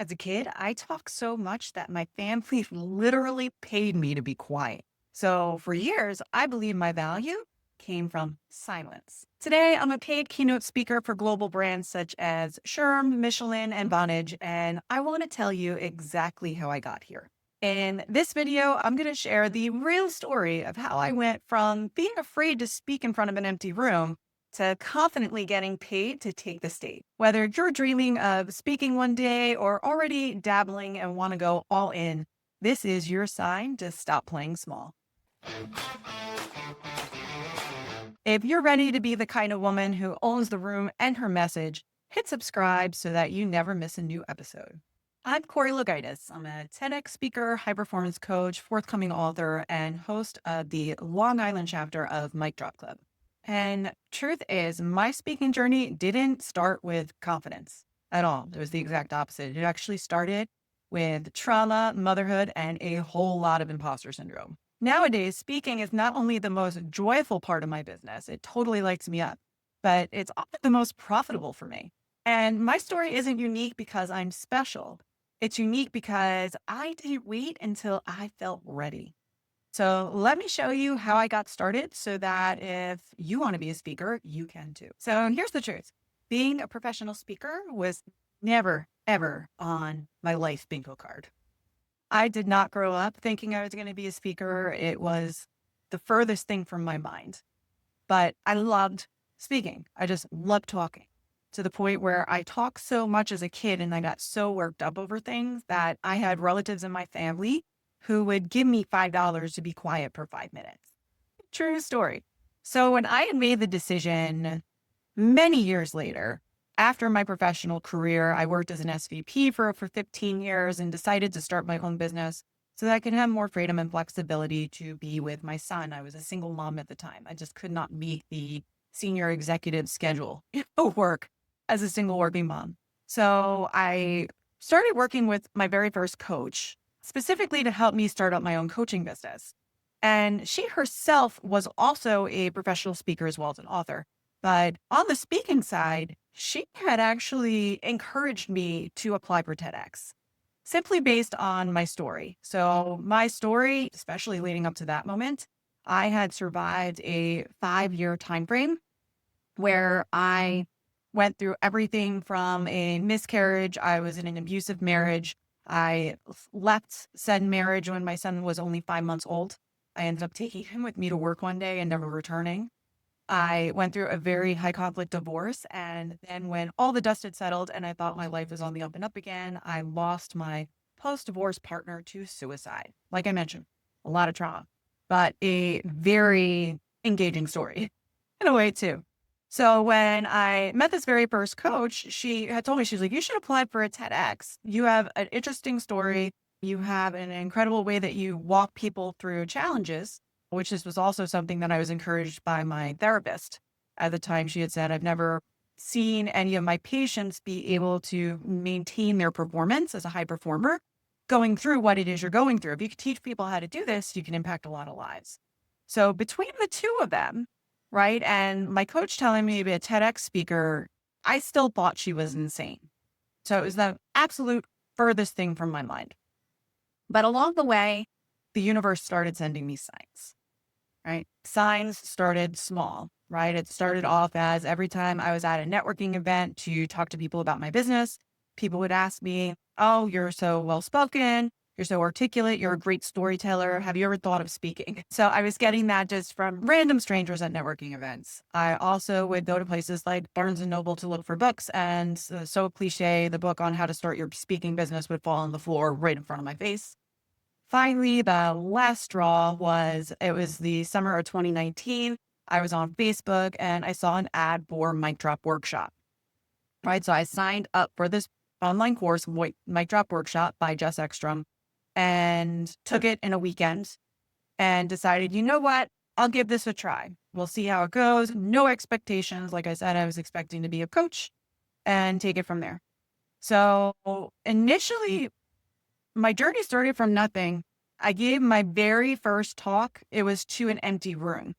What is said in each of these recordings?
As a kid, I talked so much that my family literally paid me to be quiet. So for years, I believed my value came from silence. Today, I'm a paid keynote speaker for global brands such as SHRM, Michelin, and Vonage, and I want to tell you exactly how I got here. In this video, I'm going to share the real story of how I went from being afraid to speak in front of an empty room to confidently getting paid to take the stage. Whether you're dreaming of speaking one day or already dabbling and want to go all in, this is your sign to stop playing small. If you're ready to be the kind of woman who owns the room and her message, hit subscribe so that you never miss a new episode. I'm Corey Logaitis. I'm a TEDx speaker, high performance coach, forthcoming author, and host of the Long Island chapter of Mic Drop Club. And truth is, my speaking journey didn't start with confidence at all. It was the exact opposite. It actually started with trauma, motherhood, and a whole lot of imposter syndrome. Nowadays, speaking is not only the most joyful part of my business, it totally lights me up, but it's often the most profitable for me. And my story isn't unique because I'm special. It's unique because I didn't wait until I felt ready. So let me show you how I got started so that if you want to be a speaker, you can too. So here's the truth. Being a professional speaker was never, ever on my life bingo card. I did not grow up thinking I was going to be a speaker. It was the furthest thing from my mind. But I loved speaking. I just loved talking to the point where I talked so much as a kid and I got so worked up over things that I had relatives in my family who would give me $5 to be quiet for 5 minutes. True story. So when I had made the decision many years later, after my professional career, I worked as an SVP for 15 years and decided to start my own business so that I could have more freedom and flexibility to be with my son. I was a single mom at the time. I just could not meet the senior executive schedule of work as a single working mom. So I started working with my very first coach, specifically to help me start up my own coaching business. And she herself was also a professional speaker as well as an author. But on the speaking side, she had actually encouraged me to apply for TEDx simply based on my story. So my story, especially leading up to that moment, I had survived a 5-year time frame where I went through everything from a miscarriage. I was in an abusive marriage. I left said marriage when my son was only 5 months old. I ended up taking him with me to work one day and never returning. I went through a very high conflict divorce. And then when all the dust had settled and I thought my life was on the up and up again, I lost my post-divorce partner to suicide. Like I mentioned, a lot of trauma, but a very engaging story in a way too. So when I met this very first coach, she had told me, she's like, you should apply for a TEDx. You have an interesting story. You have an incredible way that you walk people through challenges, which this was also something that I was encouraged by my therapist at the time. She had said, I've never seen any of my patients be able to maintain their performance as a high performer going through what it is you're going through. If you could teach people how to do this, you can impact a lot of lives. So between the two of them, right, and my coach telling me to be a TEDx speaker, I still thought she was insane. So it was the absolute furthest thing from my mind. But along the way, the universe started sending me signs, right? Signs started small, right? It started off as every time I was at a networking event to talk to people about my business, people would ask me, oh, you're so well-spoken. You're so articulate. You're a great storyteller. Have you ever thought of speaking? So I was getting that just from random strangers at networking events. I also would go to places like Barnes and Noble to look for books. And so cliche, the book on how to start your speaking business would fall on the floor right in front of my face. Finally, the last straw was, it was the summer of 2019. I was on Facebook and I saw an ad for Mic Drop Workshop, right? So I signed up for this online course, Mic Drop Workshop by Jess Ekstrom, and took it in a weekend and decided, you know what? I'll give this a try. We'll see how it goes. No expectations. Like I said, I was expecting to be a coach and take it from there. So initially, my journey started from nothing. I gave my very first talk. It was to an empty room.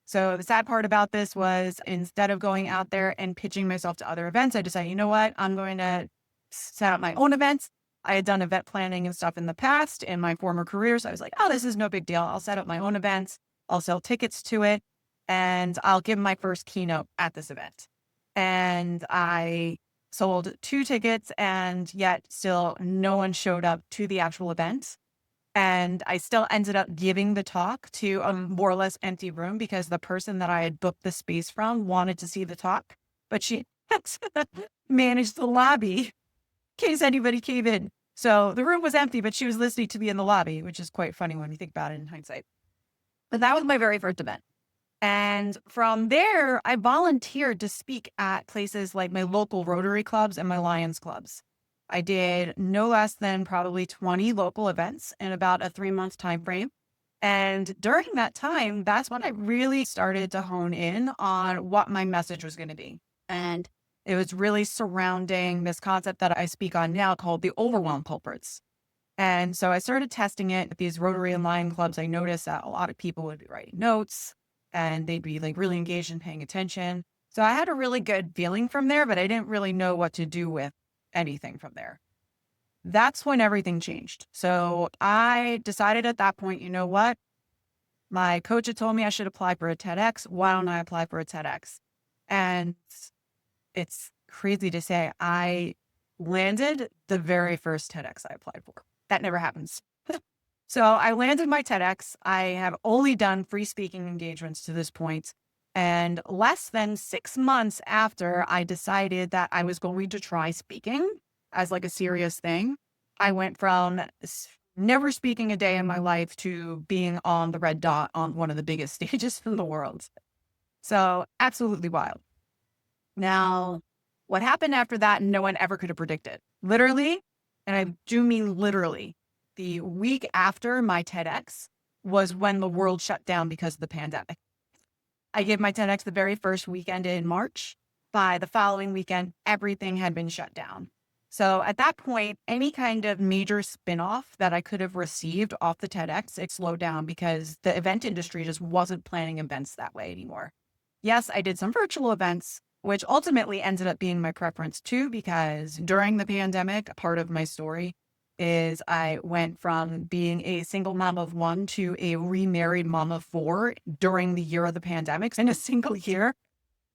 So the sad part about this was instead of going out there and pitching myself to other events, I decided, you know what? I'm going to set up my own events. I had done event planning and stuff in the past in my former careers. I was like, oh, this is no big deal. I'll set up my own events. I'll sell tickets to it and I'll give my first keynote at this event. And I sold 2 tickets and yet still no one showed up to the actual event. And I still ended up giving the talk to a more or less empty room because the person that I had booked the space from wanted to see the talk, but she managed the lobby in case anybody came in. So the room was empty, but she was listening to me in the lobby, which is quite funny when you think about it in hindsight. But that was my very first event. And from there, I volunteered to speak at places like my local Rotary clubs and my Lions clubs. I did no less than probably 20 local events in about a 3-month time frame. And during that time, that's when I really started to hone in on what my message was going to be. And it was really surrounding this concept that I speak on now called the Overwhelm Culprits. And so I started testing it at these Rotary and Lion clubs. I noticed that a lot of people would be writing notes and they'd be like really engaged and paying attention. So I had a really good feeling from there, but I didn't really know what to do with anything from there. That's when everything changed. So I decided at that point, you know what? My coach had told me I should apply for a TEDx. Why don't I apply for a TEDx? And it's crazy to say, I landed the very first TEDx I applied for. That never happens. So I landed my TEDx. I have only done free speaking engagements to this point. And less than 6 months after I decided that I was going to try speaking as like a serious thing, I went from never speaking a day in my life to being on the red dot on one of the biggest stages in the world. So absolutely wild. Now, what happened after that, no one ever could have predicted. Literally, and I do mean literally, the week after my TEDx was when the world shut down because of the pandemic. I gave my TEDx the very first weekend in March. By the following weekend, everything had been shut down. So at that point, any kind of major spinoff that I could have received off the TEDx, it slowed down because the event industry just wasn't planning events that way anymore. Yes, I did some virtual events, which ultimately ended up being my preference too, because during the pandemic, part of my story is I went from being a single mom of 1 to a remarried mom of 4 during the year of the pandemic in a single year.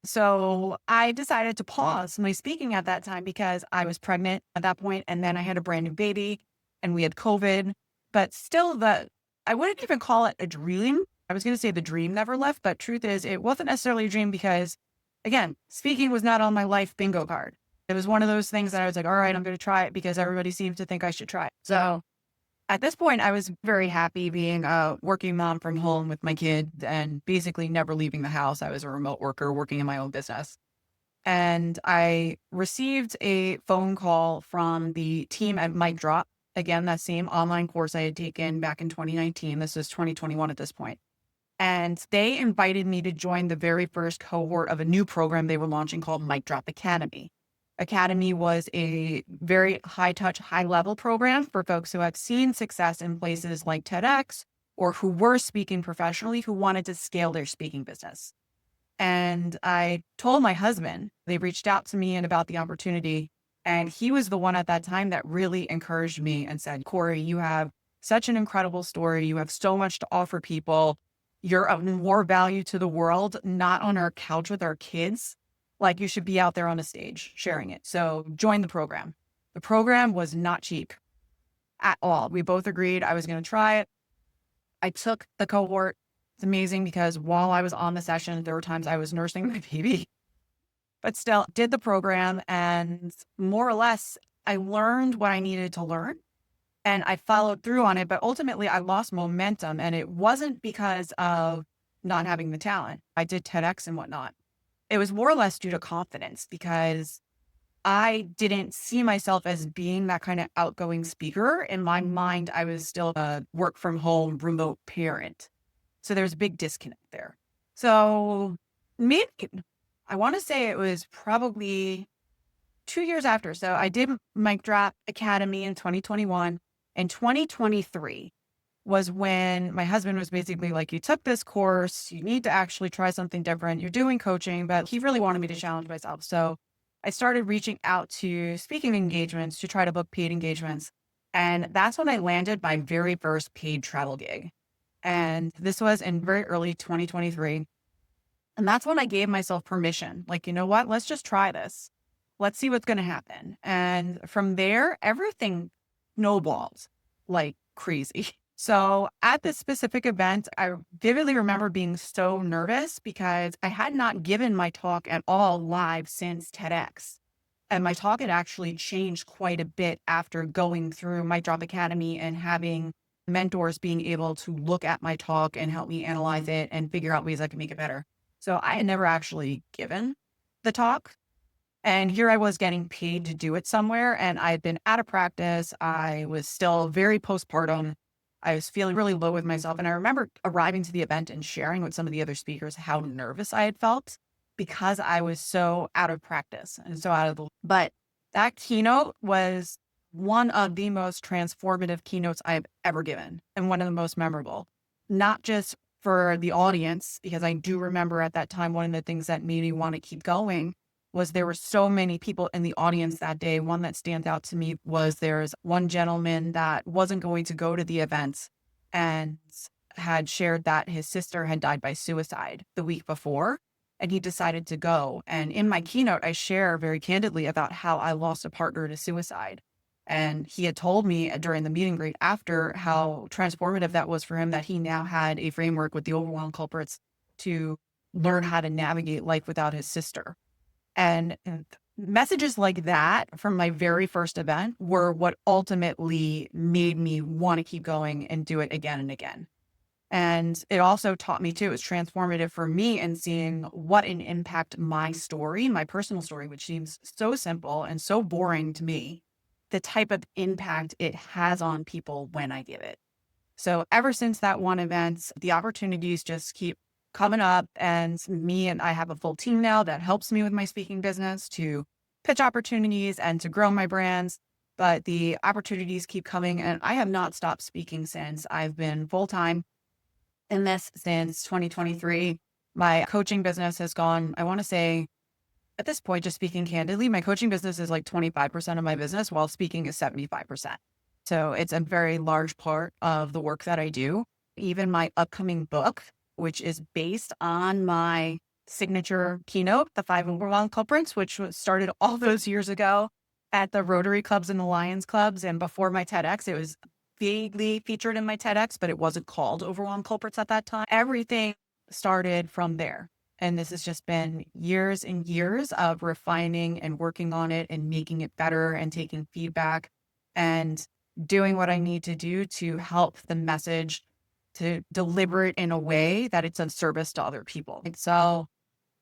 So I decided to pause my speaking at that time because I was pregnant at that point, and then I had a brand new baby and we had COVID, but still I wouldn't even call it a dream. I was going to say the dream never left, but truth is it wasn't necessarily a dream because, again, speaking was not on my life bingo card. It was one of those things that I was like, all right, I'm going to try it because everybody seems to think I should try it. So at this point, I was very happy being a working mom from home with my kid and basically never leaving the house. I was a remote worker working in my own business. And I received a phone call from the team at Mic Drop. Again, that same online course I had taken back in 2019. This is 2021 at this point. And they invited me to join the very first cohort of a new program they were launching called Mic Drop Academy. Academy was a very high touch, high level program for folks who have seen success in places like TEDx or who were speaking professionally who wanted to scale their speaking business. And I told my husband, they reached out to me and about the opportunity. And he was the one at that time that really encouraged me and said, Corey, you have such an incredible story. You have so much to offer people. You're of more value to the world, not on our couch with our kids. Like you should be out there on a stage sharing it. So join the program. The program was not cheap at all. We both agreed I was going to try it. I took the cohort. It's amazing because while I was on the session, there were times I was nursing my baby, but still did the program. And more or less, I learned what I needed to learn and I followed through on it. But ultimately, I lost momentum. And it wasn't because of not having the talent. I did TEDx and whatnot. It was more or less due to confidence because I didn't see myself as being that kind of outgoing speaker. In my mind, I was still a work from home remote parent. So there's a big disconnect there. So maybe I want to say it was probably 2 years after. So I did Mic Drop Academy in 2021. In 2023 was when my husband was basically like, you took this course, you need to actually try something different. You're doing coaching, but he really wanted me to challenge myself. So I started reaching out to speaking engagements to try to book paid engagements. And that's when I landed my very first paid travel gig. And this was in very early 2023. And that's when I gave myself permission. Like, you know what? Let's just try this. Let's see what's going to happen. And from there, everything snowballed like crazy. So at this specific event, I vividly remember being so nervous because I had not given my talk at all live since TEDx. And my talk had actually changed quite a bit after going through my Drop Academy and having mentors being able to look at my talk and help me analyze it and figure out ways I can make it better. So I had never actually given the talk. And here I was getting paid to do it somewhere. And I had been out of practice. I was still very postpartum. I was feeling really low with myself. And I remember arriving to the event and sharing with some of the other speakers how nervous I had felt because I was so out of practice and so out of the, but that keynote was one of the most transformative keynotes I've ever given and one of the most memorable, not just for the audience, because I do remember at that time, one of the things that made me want to keep going was there were so many people in the audience that day. One that stands out to me was there's one gentleman that wasn't going to go to the event and had shared that his sister had died by suicide the week before, and he decided to go. And in my keynote, I share very candidly about how I lost a partner to suicide. And he had told me during the meet and greet after how transformative that was for him, that he now had a framework with the Overwhelm Culprits to learn how to navigate life without his sister. And messages like that from my very first event were what ultimately made me want to keep going and do it again and again. And it also taught me too, it was transformative for me in seeing what an impact my story, my personal story, which seems so simple and so boring to me, the type of impact it has on people when I give it. So ever since that one event, the opportunities just keep coming up, and I have a full team now that helps me with my speaking business to pitch opportunities and to grow my brands. But the opportunities keep coming, and I have not stopped speaking since. I've been full-time in this since 2023. My coaching business has gone, I want to say at this point, just speaking candidly, my coaching business is like 25% of my business while speaking is 75%. So it's a very large part of the work that I do. Even my upcoming book, which is based on my signature keynote, The 5 Overwhelm Culprits, which was started all those years ago at the Rotary clubs and the Lions clubs. And before my TEDx, it was vaguely featured in my TEDx, but it wasn't called Overwhelm Culprits at that time. Everything started from there. And this has just been years and years of refining and working on it and making it better and taking feedback and doing what I need to do to help the message to deliver it in a way that it's of service to other people. And so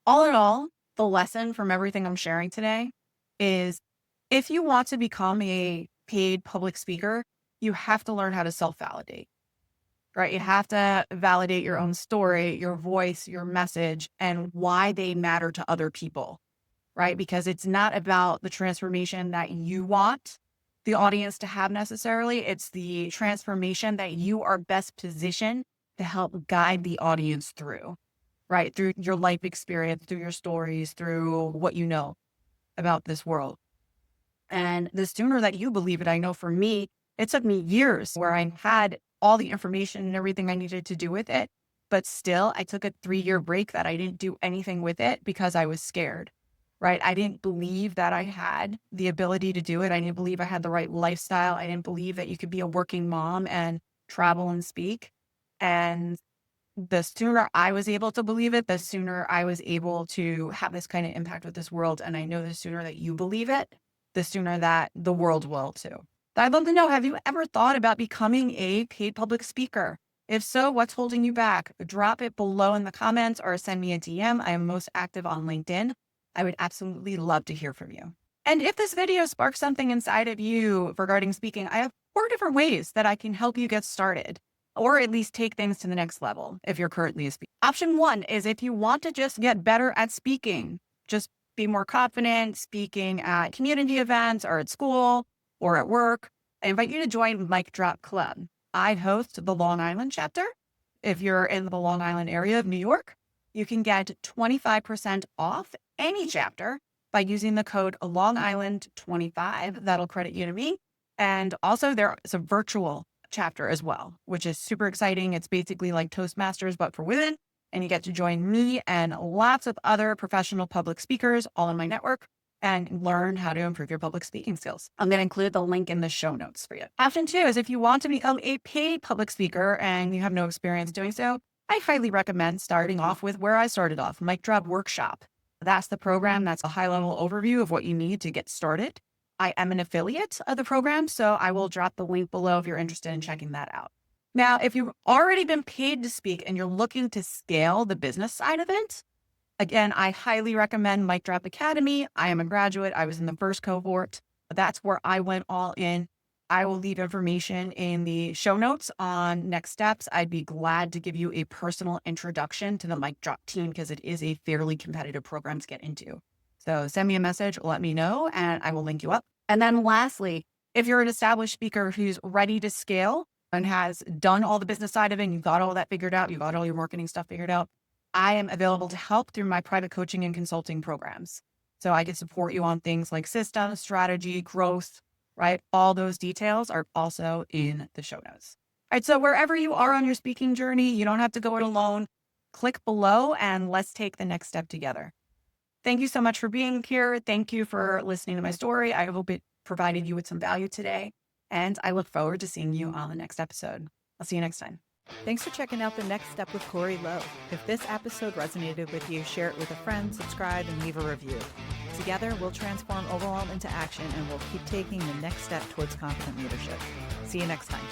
all in all, the lesson from everything I'm sharing today is if you want to become a paid public speaker, you have to learn how to self-validate, right? You have to validate your own story, your voice, your message, and why they matter to other people, right? Because it's not about the transformation that you want the audience to have necessarily. It's the transformation that you are best positioned to help guide the audience through, right? Through your life experience, through your stories, through what you know about this world. And the sooner that you believe it, I know for me, it took me years where I had all the information and everything I needed to do with it. But still, I took a 3-year break that I didn't do anything with it because I was scared, right? I didn't believe that I had the ability to do it. I didn't believe I had the right lifestyle. I didn't believe that you could be a working mom and travel and speak. And the sooner I was able to believe it, the sooner I was able to have this kind of impact with this world. And I know the sooner that you believe it, the sooner that the world will too. I'd love to know, have you ever thought about becoming a paid public speaker? If so, what's holding you back? Drop it below in the comments or send me a DM. I am most active on LinkedIn. I would absolutely love to hear from you. And if this video sparks something inside of you regarding speaking, I have 4 different ways that I can help you get started, or at least take things to the next level if you're currently a speaker. Option 1 is if you want to just get better at speaking, just be more confident speaking at community events or at school or at work, I invite you to join Mic Drop Club. I host the Long Island chapter. If you're in the Long Island area of New York, you can get 25% off any chapter by using the code Long Island 25. That'll credit you to me. And also there is a virtual chapter as well, which is super exciting. It's basically like Toastmasters, but for women. And you get to join me and lots of other professional public speakers all in my network and learn how to improve your public speaking skills. I'm going to include the link in the show notes for you. Option 2 is if you want to become a paid public speaker and you have no experience doing so, I highly recommend starting off with where I started off, Mic Drop Workshop. That's the program. That's a high-level overview of what you need to get started. I am an affiliate of the program, so I will drop the link below if you're interested in checking that out. Now, if you've already been paid to speak and you're looking to scale the business side of it, again, I highly recommend Mic Drop Academy. I am a graduate. I was in the first cohort. That's where I went all in. I will leave information in the show notes on next steps. I'd be glad to give you a personal introduction to the Mic Drop team because it is a fairly competitive program to get into. So send me a message, let me know, and I will link you up. And then lastly, if you're an established speaker who's ready to scale and has done all the business side of it, and you've got all that figured out, you've got all your marketing stuff figured out, I am available to help through my private coaching and consulting programs. So I can support you on things like systems, strategy, growth, right? All those details are also in the show notes. All right. So wherever you are on your speaking journey, you don't have to go it alone. Click below and let's take the next step together. Thank you so much for being here. Thank you for listening to my story. I hope it provided you with some value today. And I look forward to seeing you on the next episode. I'll see you next time. Thanks for checking out The Next Step with Corey Lowe. If this episode resonated with you, share it with a friend, subscribe, and leave a review. Together, we'll transform overwhelm into action, and we'll keep taking the next step towards confident leadership. See you next time.